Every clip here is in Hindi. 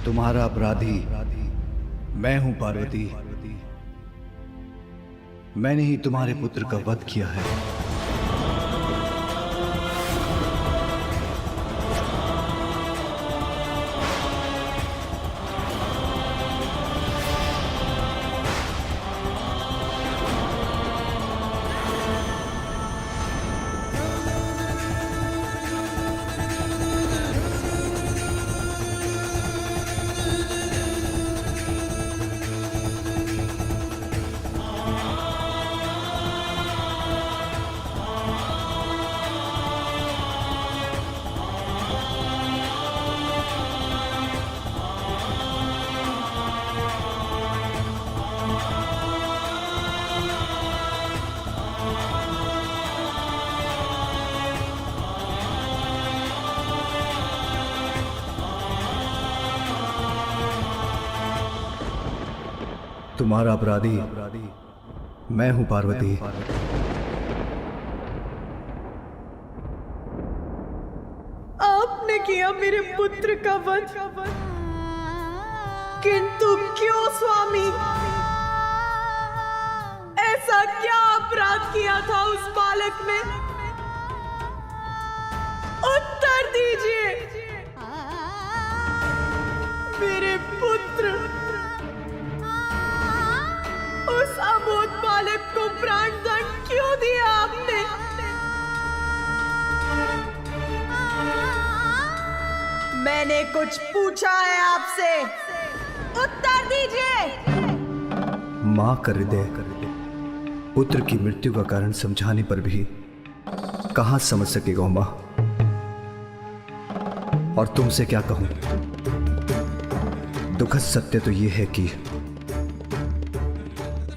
तुम्हारा अपराधी मैं हूं पार्वती। मैंने ही तुम्हारे पुत्र का वध किया है। तुम्हारा अपराधी मैं हूं पार्वती। आपने किया मेरे पुत्र का वध, किंतु क्यों स्वामी? ऐसा क्या अपराध किया था उस बालक ने? उत्तर दीजिए। मेरे पुत्र, उस अबोध बालक को प्राण दंड क्यों दिया आपने? मैंने कुछ पूछा है आपसे, उत्तर दीजिए। मां का हृदय पुत्र की मृत्यु का कारण समझाने पर भी कहां समझ सकेगा मां। और तुमसे क्या कहूं, दुखद सत्य तो यह है कि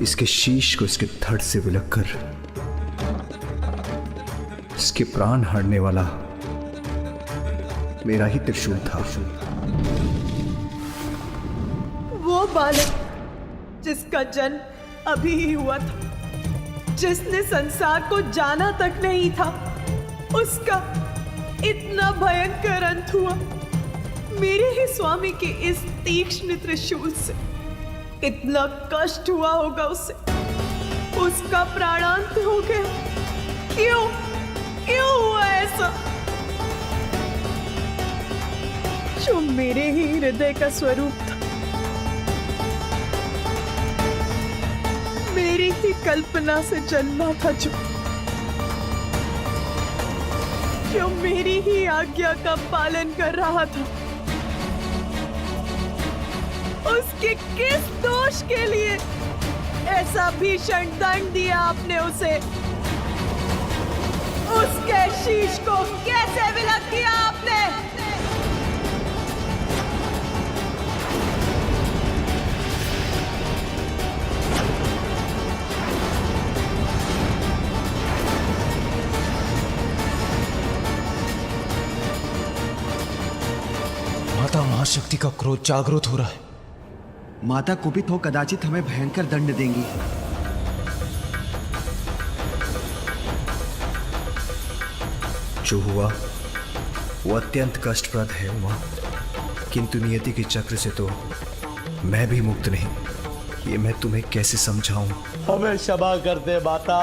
इसके शीश को इसके धड़ से विलककर इसके प्राण हरने वाला मेरा ही त्रिशूल था। वो बालक जिसका जन्म अभी ही हुआ था, जिसने संसार को जाना तक नहीं था, उसका इतना भयंकर अंत हुआ। मेरे ही स्वामी के इस तीक्ष्ण त्रिशूल से इतना कष्ट हुआ होगा उसे, उसका प्राणांत हो गया। क्यों क्यों हुआ ऐसा? जो मेरे ही हृदय का स्वरूप था, मेरी ही कल्पना से जन्मा था, जो मेरी ही आज्ञा का पालन कर रहा था, उसके किस दोष के लिए ऐसा भीषण दंड दिया आपने उसे? उसके शीश को कैसे विलग किया आपने? माता महाशक्ति का क्रोध जागृत हो रहा है। माता कुपित हो कदाचित हमें भयंकर दंड देंगी। जो हुआ वो अत्यंत कष्टप्रद है उमा, किंतु नियति के चक्र से तो मैं भी मुक्त नहीं। ये मैं तुम्हें कैसे समझाऊं? हमें क्षमा कर दे माता।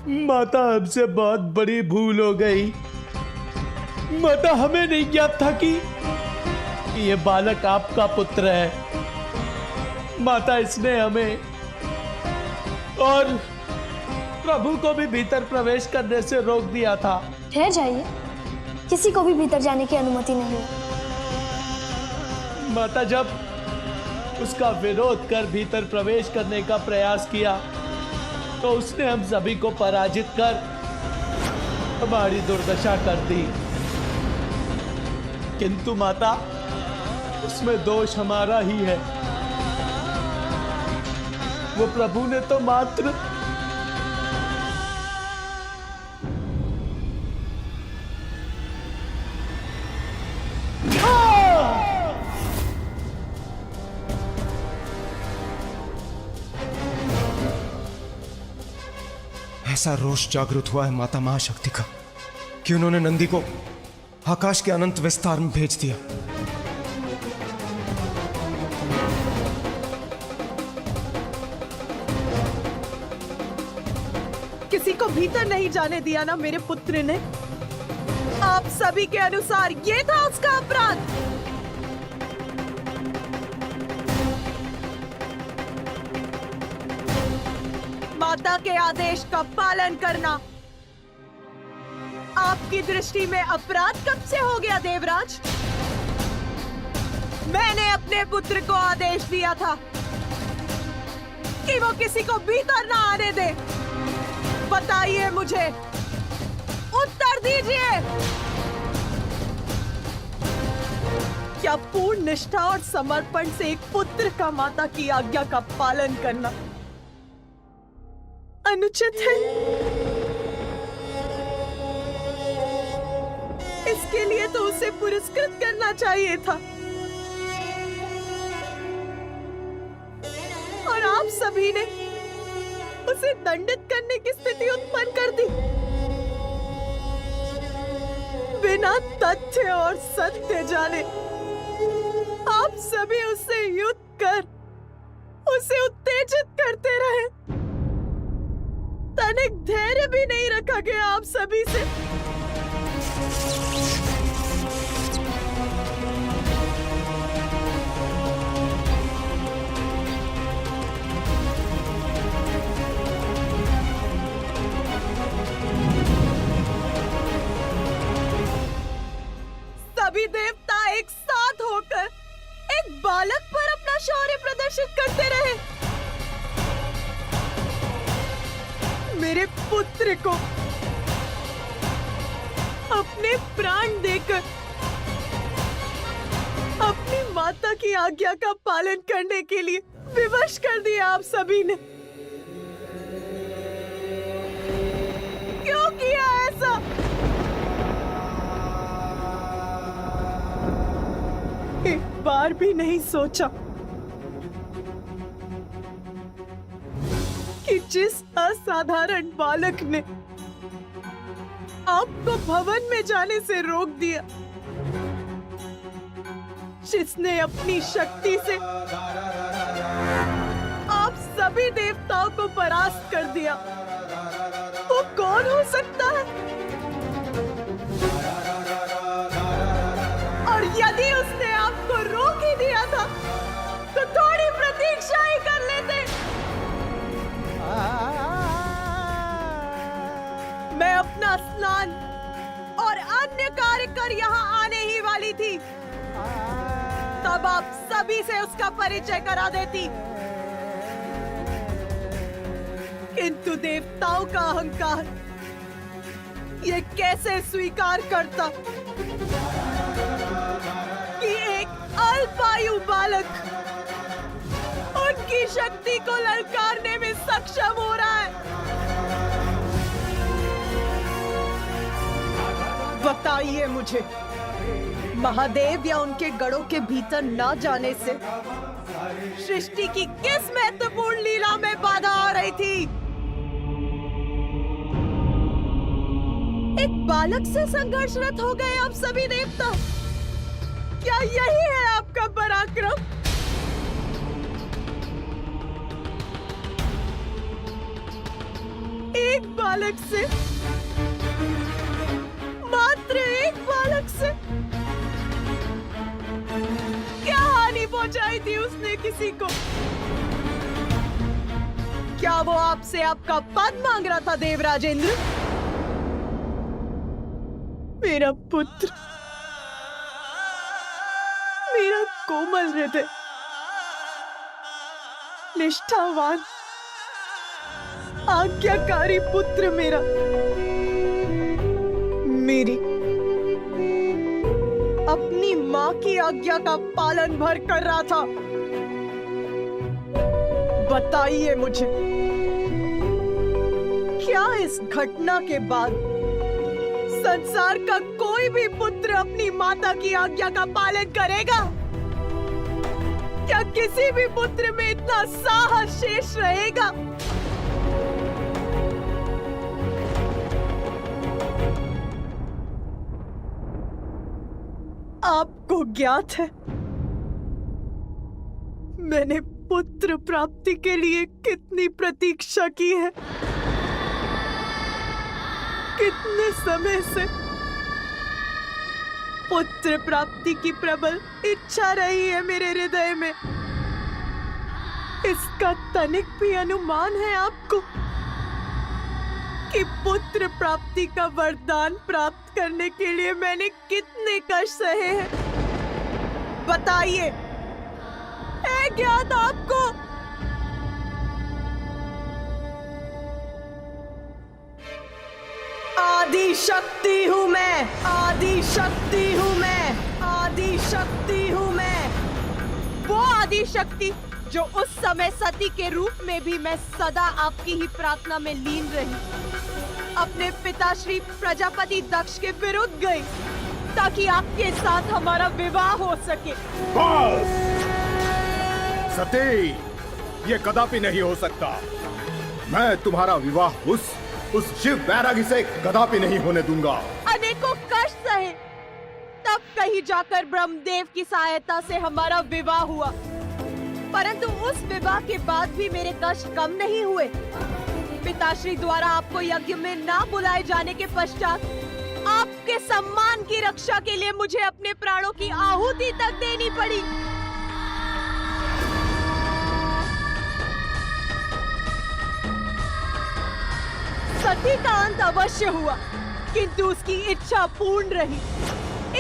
माता, हमसे बहुत बड़ी भूल हो गई। माता, हमें नहीं ज्ञात था कि ये बालक आपका पुत्र है। माता, इसने हमें और प्रभु को भी भीतर प्रवेश करने से रोक दिया था। ठहर जाइए, किसी को भी भीतर जाने की अनुमति नहीं है। माता, जब उसका विरोध कर भीतर प्रवेश करने का प्रयास किया तो उसने हम सभी को पराजित कर हमारी दुर्दशा कर दी। किंतु माता, उसमें दोष हमारा ही है। वो प्रभु ने तो मात्र ऐसा रोष जागृत हुआ है माता महाशक्ति का कि उन्होंने नंदी को आकाश के अनंत विस्तार में भेज दिया। किसी को भीतर नहीं जाने दिया ना मेरे पुत्र ने। आप सभी के अनुसार ये था उसका अपराध। माता के आदेश का पालन करना आपकी दृष्टि में अपराध कब से हो गया देवराज? मैंने अपने पुत्र को आदेश दिया था कि वो किसी को भीतर ना आने दे। बताइए मुझे, उत्तर दीजिए। क्या पूर्ण निष्ठा और समर्पण से एक पुत्र का माता की आज्ञा का पालन करना अनुचित है? इसके लिए तो उसे पुरस्कृत करना चाहिए था। और आप सभी ने उसे दंडित करने की स्थिति उत्पन्न कर दी। बिना तथ्य और सत्य जाने आप सभी उससे युद्ध कर उसे उत्तेजित करते रहे। तनिक धैर्य भी नहीं रखा गया आप सभी से। सभी देवता एक साथ होकर एक बालक पर अपना शौर्य प्रदर्शित करते रहे। मेरे पुत्र को अपने प्राण देकर अपनी माता की आज्ञा का पालन करने के लिए विवश कर दिया आप सभी ने। क्यों किया ऐसा? एक बार भी नहीं सोचा कि जिस असाधारण बालक ने आपको भवन में जाने से रोक दिया, जिसने अपनी शक्ति से आप सभी देवताओं को परास्त कर दिया, वो कौन हो सकता है? और यदि उसने आपको रोक ही दिया था तो थोड़ी प्रतीक्षा ही कर लेते। मैं अपना स्नान और अन्य कार्य कर यहाँ आने ही वाली थी, तब आप सभी से उसका परिचय करा देती। किंतु देवताओं का अहंकार ये कैसे स्वीकार करता कि एक अल्पायु बालक उनकी शक्ति को ललकारने में सक्षम हो रहा है। बताइए मुझे, महादेव या उनके गढ़ों के भीतर न जाने से सृष्टि की किस महत्वपूर्ण लीला में बाधा आ रही थी? एक बालक से संघर्षरत हो गए आप सभी देवता। क्या यही है आपका पराक्रम? एक बालक से, मात्र एक बालक से क्या हानि पहुंचाई थी उसने किसी को? क्या वो आपसे आपका पद मांग रहा था देवराजेंद्र? मेरा पुत्र, मेरा कोमल हृदय, निष्ठावान, आज्ञाकारी पुत्र मेरा मेरी अपनी मां की आज्ञा का पालन भर कर रहा था। बताइए मुझे, क्या इस घटना के बाद संसार का कोई भी पुत्र अपनी माता की आज्ञा का पालन करेगा? क्या किसी भी पुत्र में इतना साहस शेष रहेगा? आपको ज्ञात है मैंने पुत्र प्राप्ति के लिए कितनी प्रतीक्षा की है। कितने समय से पुत्र प्राप्ति की प्रबल इच्छा रही है मेरे हृदय में। इसका तनिक भी अनुमान है आपको कि पुत्र प्राप्ति का वरदान प्राप्त करने के लिए मैंने कितने कष्ट सहे हैं? बताइए, है ज्ञात आपको? आदि शक्ति हूँ मैं, आदि शक्ति हूँ मैं, आदि शक्ति हूँ मैं। वो आदि शक्ति जो उस समय सती के रूप में भी मैं सदा आपकी ही प्रार्थना में लीन रही, अपने पिता श्री प्रजापति दक्ष के विरुद्ध गई ताकि आपके साथ हमारा विवाह हो सके। बस! सती, ये कदापि नहीं हो सकता। मैं तुम्हारा विवाह उस शिव बैरागी से कदापि नहीं होने दूंगा। अनेकों कष्ट सहे, तब कहीं जाकर ब्रह्मदेव की सहायता से हमारा विवाह हुआ। परंतु उस विवाह के बाद भी मेरे कष्ट कम नहीं हुए। पिताश्री द्वारा आपको यज्ञ में ना बुलाए जाने के पश्चात आपके सम्मान की रक्षा के लिए मुझे अपने प्राणों की आहुति तक देनी पड़ी। सती का अंत अवश्य हुआ, किंतु उसकी इच्छा पूर्ण रही।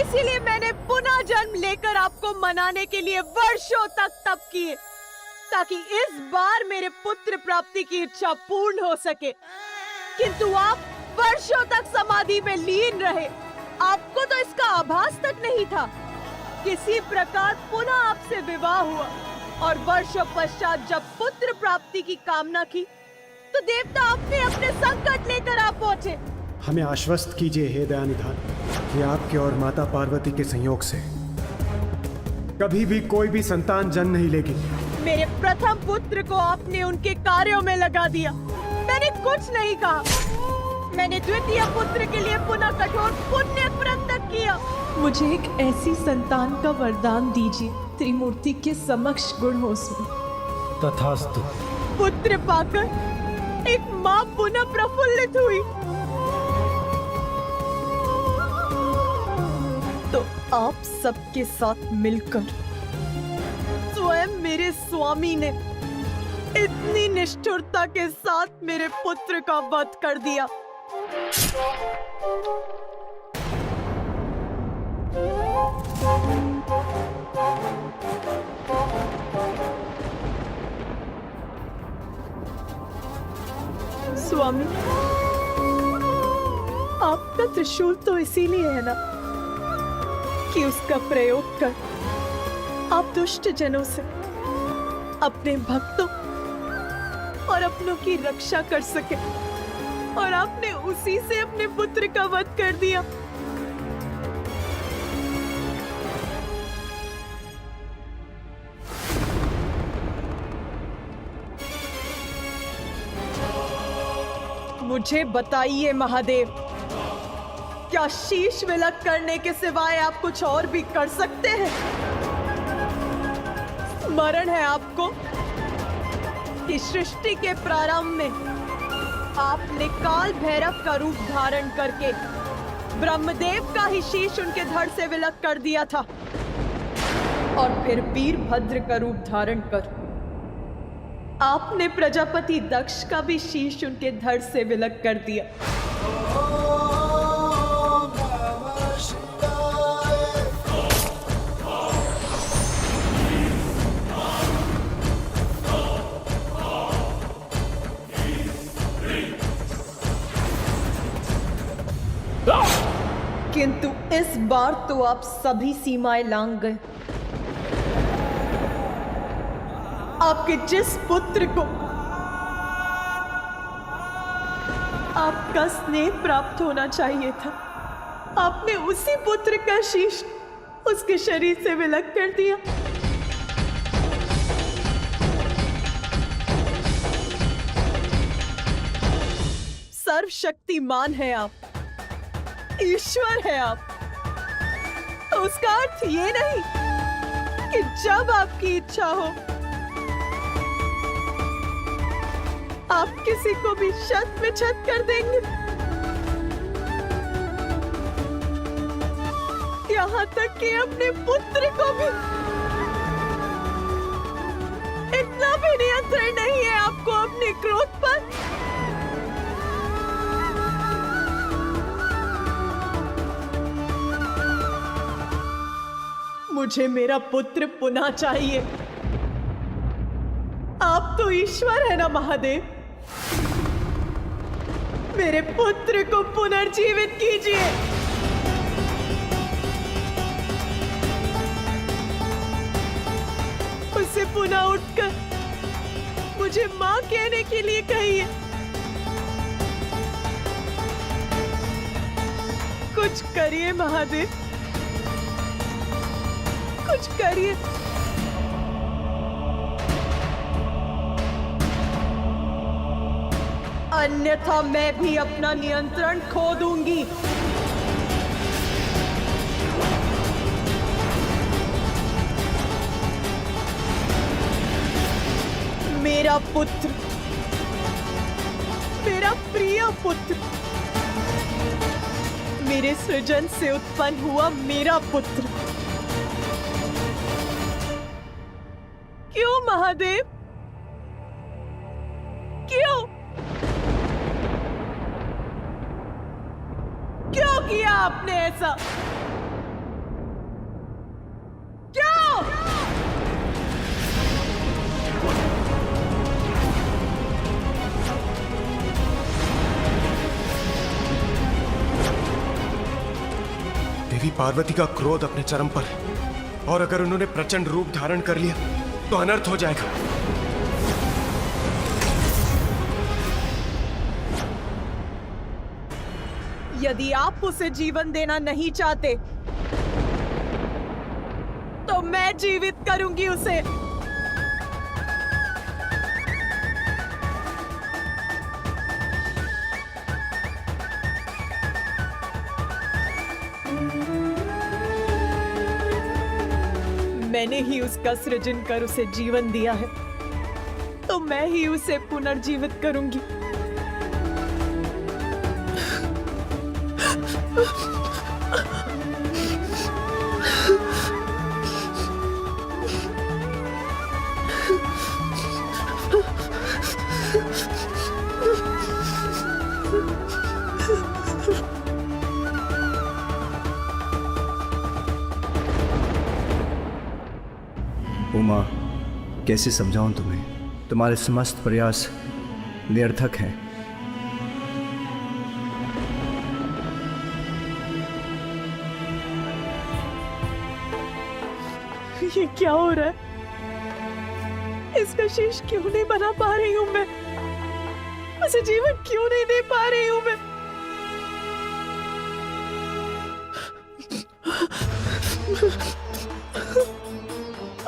इसीलिए मैंने पुनः जन्म लेकर आपको मनाने के लिए वर्षों तक तप किए, ताकि इस बार मेरे पुत्र प्राप्ति की इच्छा पूर्ण हो सके। किंतु आप वर्षों तक समाधि में लीन रहे। आपको तो इसका आभास तक नहीं था। किसी प्रकार पुनः आपसे विवाह हुआ और वर्षों पश्चात जब पुत्र प्राप्ति की कामना की तो देवता अपने संकट लेकर आ पहुंचे। हमें आश्वस्त कीजिए हे दयानिधान कि आपके और माता पार्वती के संयोग से कभी भी कोई भी संतान जन्म नहीं लेगी। मेरे प्रथम पुत्र को आपने उनके कार्यों में लगा दिया। मैंने कुछ नहीं कहा। मैंने द्वितीय पुत्र के लिए पुनः कठोर पुण्य व्रत तक किया। मुझे एक ऐसी संतान का वरदान दीजिए, त्रिमूर्ति के समक्ष गुण हो उसमें। तथास्तु। पुत्र पाकर एक माँ पुनः प्रफुल्लित हुई तो आप सबके साथ मिलकर स्वयं मेरे स्वामी ने इतनी निष्ठुरता के साथ मेरे पुत्र का वध कर दिया। स्वामी, आपका त्रिशूल तो इसीलिए है ना कि उसका प्रयोग कर आप दुष्ट जनों से अपने भक्तों और अपनों की रक्षा कर सके, और आपने उसी से अपने पुत्र का वध कर दिया। मुझे बताइए महादेव, क्या शीश विलक करने के सिवाय आप कुछ और भी कर सकते हैं? स्मरण है आपको कि सृष्टि के प्रारंभ में आपने काल भैरव का रूप धारण करके ब्रह्मदेव का ही शीश उनके धड़ से विलक कर दिया था, और फिर वीरभद्र का रूप धारण कर आपने प्रजापति दक्ष का भी शीश उनके धड़ से विलक कर दिया। किंतु इस बार तो आप सभी सीमाएं लांघ गए। आपके जिस पुत्र को आपका स्नेह प्राप्त होना चाहिए था, आपने उसी पुत्र का शीश उसके शरीर से विलक कर दिया। सर्वशक्तिमान है आप, ईश्वर है आप। तो उसका अर्थ ये नहीं कि जब आपकी इच्छा हो आप किसी को भी छत में छत कर देंगे। यहाँ तक कि अपने पुत्र को भी। इतना भी नियंत्रण नहीं है आपको अपने क्रोध पर। मुझे मेरा पुत्र पुनः चाहिए। आप तो ईश्वर है ना महादेव। मेरे पुत्र को पुनर्जीवित कीजिए। उसे पुनः उठकर मुझे मां कहने के लिए कहिए। कुछ करिए महादेव, कुछ करिए। अन्यथा मैं भी अपना नियंत्रण खो दूंगी। मेरा पुत्र, मेरा प्रिय पुत्र, मेरे सृजन से उत्पन्न हुआ मेरा पुत्र। क्यों महादेव, क्यों क्यों किया आपने ऐसा? क्यों? देवी पार्वती का क्रोध अपने चरम पर है, और अगर उन्होंने प्रचंड रूप धारण कर लिया तो अनर्थ हो जाएगा। यदि आप उसे जीवन देना नहीं चाहते तो मैं जीवित करूंगी उसे। मैंने ही उसका सृजन कर उसे जीवन दिया है, तो मैं ही उसे पुनर्जीवित करूंगी। उमा, कैसे समझाऊं तुम्हें? तुम्हारे समस्त प्रयास निरर्थक हैं। ये क्या हो रहा है? इसका शीश क्यों नहीं बना पा रही हूं मैं? उसे जीवन क्यों नहीं दे पा रही हूं मैं?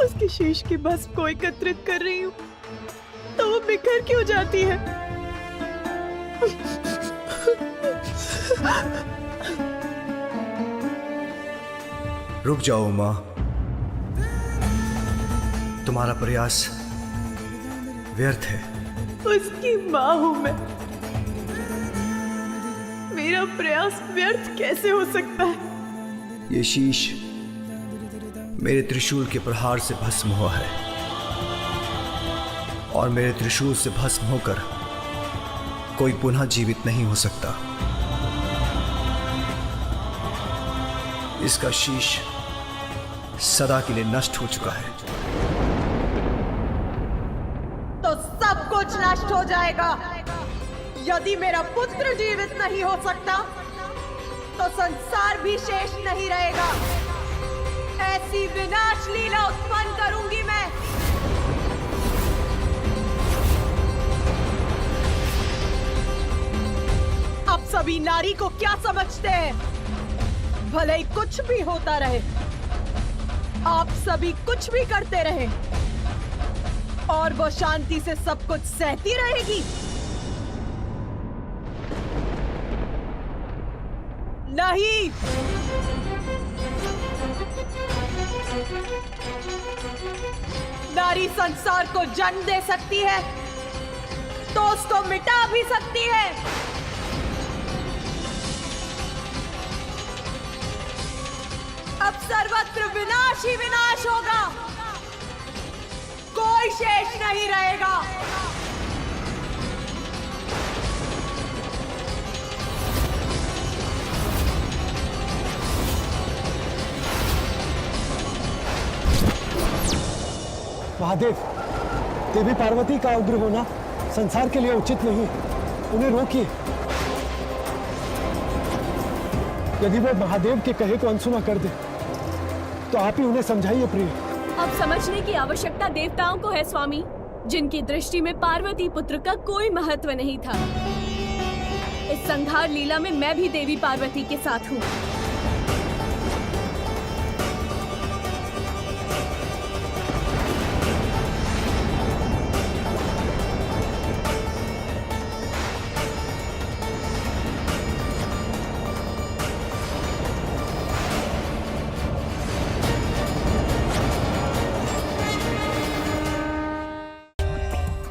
उसके शीश की भस्म को एकत्रित कर रही हूं तो वो बिखर क्यों जाती है? रुक जाओ उमा, तुम्हारा प्रयास व्यर्थ है। उसकी मां हूं मैं। मेरा प्रयास व्यर्थ कैसे हो सकता है? ये शीश मेरे त्रिशूल के प्रहार से भस्म हुआ है, और मेरे त्रिशूल से भस्म होकर कोई पुनः जीवित नहीं हो सकता। इसका शीश सदा के लिए नष्ट हो चुका है। तो सब कुछ नष्ट हो जाएगा। यदि मेरा पुत्र जीवित नहीं हो सकता तो संसार भी शेष नहीं रहेगा। ऐसी विनाश लीला उत्पन्न करूंगी मैं। आप सभी नारी को क्या समझते हैं? भले ही कुछ भी होता रहे, आप सभी कुछ भी करते रहे और वो शांति से सब कुछ सहती रहेगी? नहीं। नारी संसार को जन्म दे सकती है तो उसको मिटा भी सकती है। अब सर्वत्र विनाश ही विनाश होगा, कोई शेष नहीं रहेगा। महादेव, देवी पार्वती का उग्र होना संसार के लिए उचित नहीं, उन्हें रोकिए। यदि वो महादेव के कहे को अनसुना कर दे तो आप ही उन्हें समझाइए प्रिय। अब समझने की आवश्यकता देवताओं को है स्वामी, जिनकी दृष्टि में पार्वती पुत्र का कोई महत्व नहीं था। इस संहार लीला में मैं भी देवी पार्वती के साथ हूँ।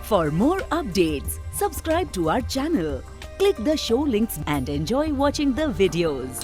For more updates, subscribe to our channel, click the show links and enjoy watching the videos.